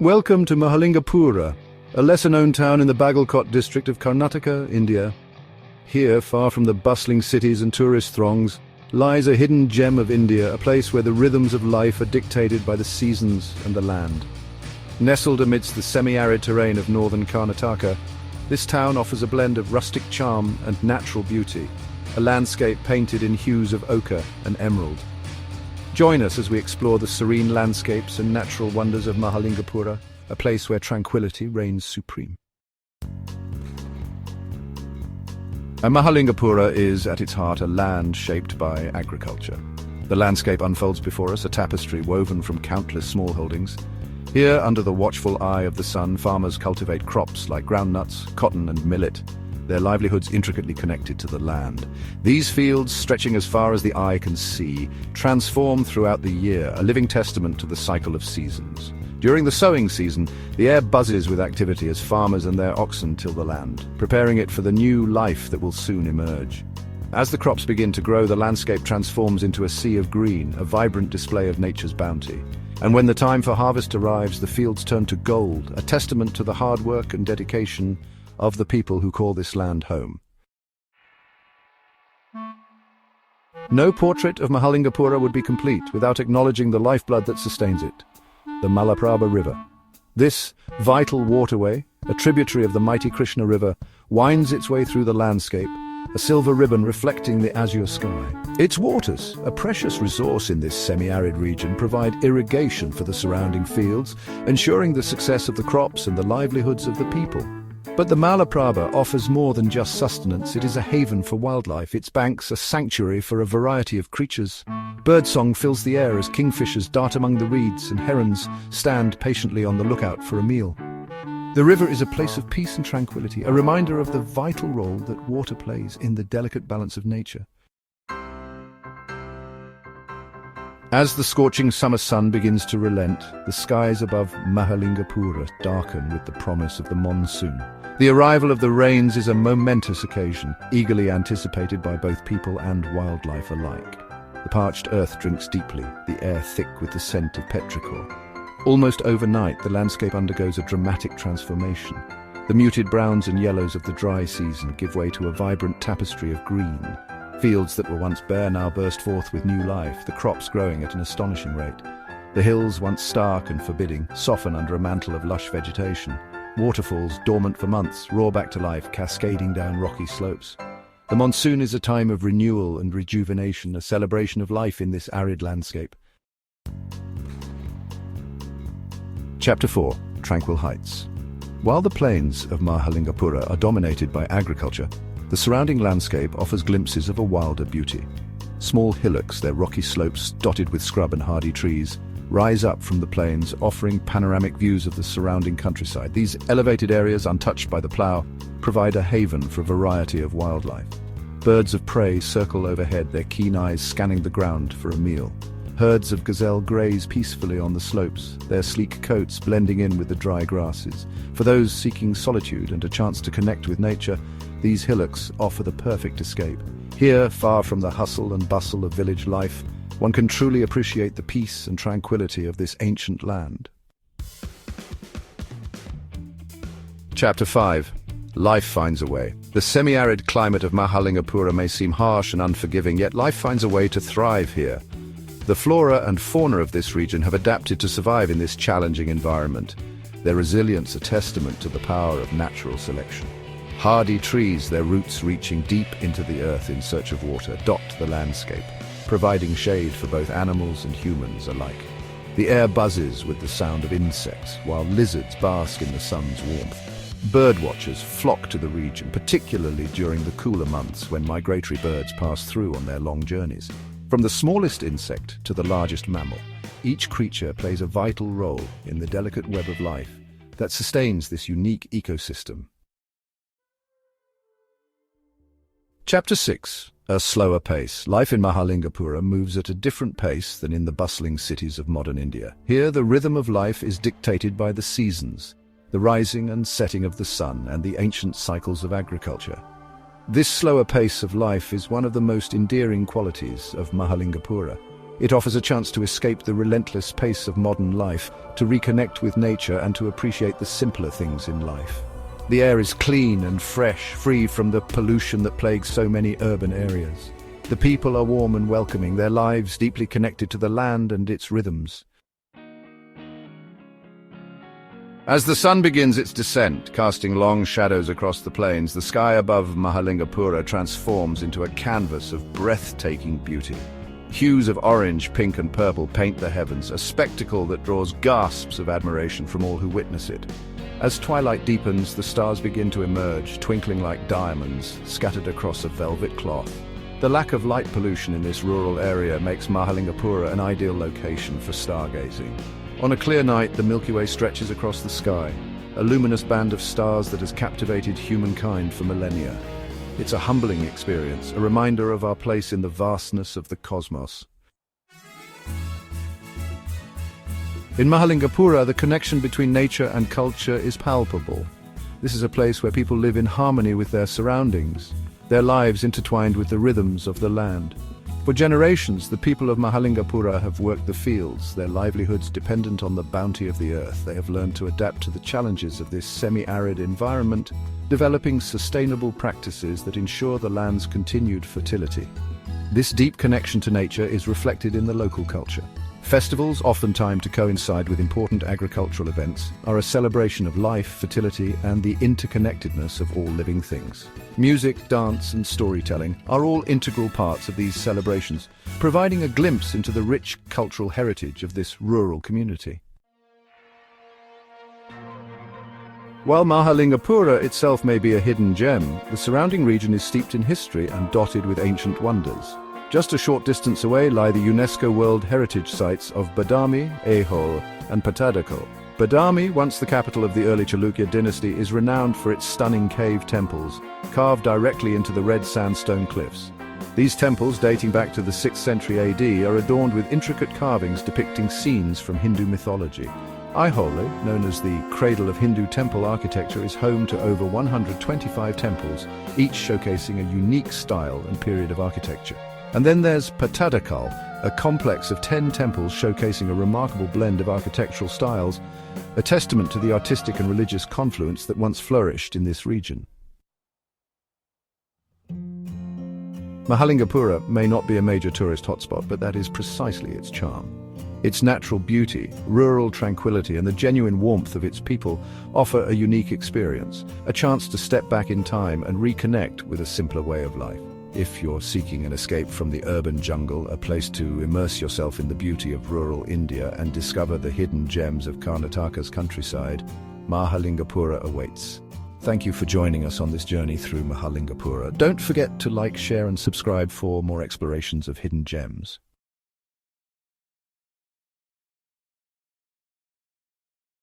Welcome to Mahalingapura, a lesser-known town in the Bagalkot district of Karnataka, India. Here, far from the bustling cities and tourist throngs, lies a hidden gem of India, a place where the rhythms of life are dictated by the seasons and the land. Nestled amidst the semi-arid terrain of northern Karnataka, this town offers a blend of rustic charm and natural beauty, a landscape painted in hues of ochre and emerald. Join us as we explore the serene landscapes and natural wonders of Mahalingapura, a place where tranquility reigns supreme. Mahalingapura is, at its heart, a land shaped by agriculture. The landscape unfolds before us, a tapestry woven from countless smallholdings. Here, under the watchful eye of the sun, farmers cultivate crops like groundnuts, cotton and millet, their livelihoods intricately connected to the land. These fields, stretching as far as the eye can see, transform throughout the year, a living testament to the cycle of seasons. During the sowing season, the air buzzes with activity as farmers and their oxen till the land, preparing it for the new life that will soon emerge. As the crops begin to grow, the landscape transforms into a sea of green, a vibrant display of nature's bounty. And when the time for harvest arrives, the fields turn to gold, a testament to the hard work and dedication of the people who call this land home. No portrait of Mahalingapura would be complete without acknowledging the lifeblood that sustains it, the Malaprabha River. This vital waterway, a tributary of the mighty Krishna River, winds its way through the landscape, a silver ribbon reflecting the azure sky. Its waters, a precious resource in this semi-arid region, provide irrigation for the surrounding fields, ensuring the success of the crops and the livelihoods of the people. But the Malaprabha offers more than just sustenance. It is a haven for wildlife, its banks a sanctuary for a variety of creatures. Birdsong fills the air as kingfishers dart among the reeds and herons stand patiently on the lookout for a meal. The river is a place of peace and tranquility, a reminder of the vital role that water plays in the delicate balance of nature. As the scorching summer sun begins to relent, the skies above Mahalingapura darken with the promise of the monsoon. The arrival of the rains is a momentous occasion, eagerly anticipated by both people and wildlife alike. The parched earth drinks deeply, the air thick with the scent of petrichor. Almost overnight, the landscape undergoes a dramatic transformation. The muted browns and yellows of the dry season give way to a vibrant tapestry of green. Fields that were once bare now burst forth with new life, the crops growing at an astonishing rate. The hills, once stark and forbidding, soften under a mantle of lush vegetation. Waterfalls, dormant for months, roar back to life, cascading down rocky slopes. The monsoon is a time of renewal and rejuvenation, a celebration of life in this arid landscape. Chapter 4. Tranquil Heights. While the plains of Mahalingapura are dominated by agriculture, the surrounding landscape offers glimpses of a wilder beauty. Small hillocks, their rocky slopes dotted with scrub and hardy trees, rise up from the plains, offering panoramic views of the surrounding countryside. These elevated areas, untouched by the plough, provide a haven for a variety of wildlife. Birds of prey circle overhead, their keen eyes scanning the ground for a meal. Herds of gazelle graze peacefully on the slopes, their sleek coats blending in with the dry grasses. For those seeking solitude and a chance to connect with nature, these hillocks offer the perfect escape. Here, far from the hustle and bustle of village life, one can truly appreciate the peace and tranquility of this ancient land. Chapter 5. Life finds a way. The semi-arid climate of Mahalingapura may seem harsh and unforgiving, yet life finds a way to thrive here. The flora and fauna of this region have adapted to survive in this challenging environment, their resilience a testament to the power of natural selection. Hardy trees, their roots reaching deep into the earth in search of water, dot the landscape, providing shade for both animals and humans alike. The air buzzes with the sound of insects, while lizards bask in the sun's warmth. Birdwatchers flock to the region, particularly during the cooler months when migratory birds pass through on their long journeys. From the smallest insect to the largest mammal, each creature plays a vital role in the delicate web of life that sustains this unique ecosystem. Chapter 6. A slower pace. Life in Mahalingapura moves at a different pace than in the bustling cities of modern India. Here, the rhythm of life is dictated by the seasons, the rising and setting of the sun, and the ancient cycles of agriculture. This slower pace of life is one of the most endearing qualities of Mahalingapura. It offers a chance to escape the relentless pace of modern life, to reconnect with nature and to appreciate the simpler things in life. The air is clean and fresh, free from the pollution that plagues so many urban areas. The people are warm and welcoming, their lives deeply connected to the land and its rhythms. As the sun begins its descent, casting long shadows across the plains, the sky above Mahalingapura transforms into a canvas of breathtaking beauty. Hues of orange, pink and purple paint the heavens, a spectacle that draws gasps of admiration from all who witness it. As twilight deepens, the stars begin to emerge, twinkling like diamonds, scattered across a velvet cloth. The lack of light pollution in this rural area makes Mahalingapura an ideal location for stargazing. On a clear night, the Milky Way stretches across the sky, a luminous band of stars that has captivated humankind for millennia. It's a humbling experience, a reminder of our place in the vastness of the cosmos. In Mahalingapura, the connection between nature and culture is palpable. This is a place where people live in harmony with their surroundings, their lives intertwined with the rhythms of the land. For generations, the people of Mahalingapura have worked the fields, their livelihoods dependent on the bounty of the earth. They have learned to adapt to the challenges of this semi-arid environment, developing sustainable practices that ensure the land's continued fertility. This deep connection to nature is reflected in the local culture. Festivals, often timed to coincide with important agricultural events, are a celebration of life, fertility, and the interconnectedness of all living things. Music, dance, and storytelling are all integral parts of these celebrations, providing a glimpse into the rich cultural heritage of this rural community. While Mahalingapura itself may be a hidden gem, the surrounding region is steeped in history and dotted with ancient wonders. Just a short distance away lie the UNESCO World Heritage Sites of Badami, Aihole, and Patadakal. Badami, once the capital of the early Chalukya dynasty, is renowned for its stunning cave temples, carved directly into the red sandstone cliffs. These temples, dating back to the 6th century AD, are adorned with intricate carvings depicting scenes from Hindu mythology. Aihole, known as the cradle of Hindu temple architecture, is home to over 125 temples, each showcasing a unique style and period of architecture. And then there's Patadakal, a complex of 10 temples showcasing a remarkable blend of architectural styles, a testament to the artistic and religious confluence that once flourished in this region. Mahalingapura may not be a major tourist hotspot, but that is precisely its charm. Its natural beauty, rural tranquility, and the genuine warmth of its people offer a unique experience, a chance to step back in time and reconnect with a simpler way of life. If you're seeking an escape from the urban jungle, a place to immerse yourself in the beauty of rural India and discover the hidden gems of Karnataka's countryside, Mahalingapura awaits. Thank you for joining us on this journey through Mahalingapura. Don't forget to like, share, and subscribe for more explorations of hidden gems.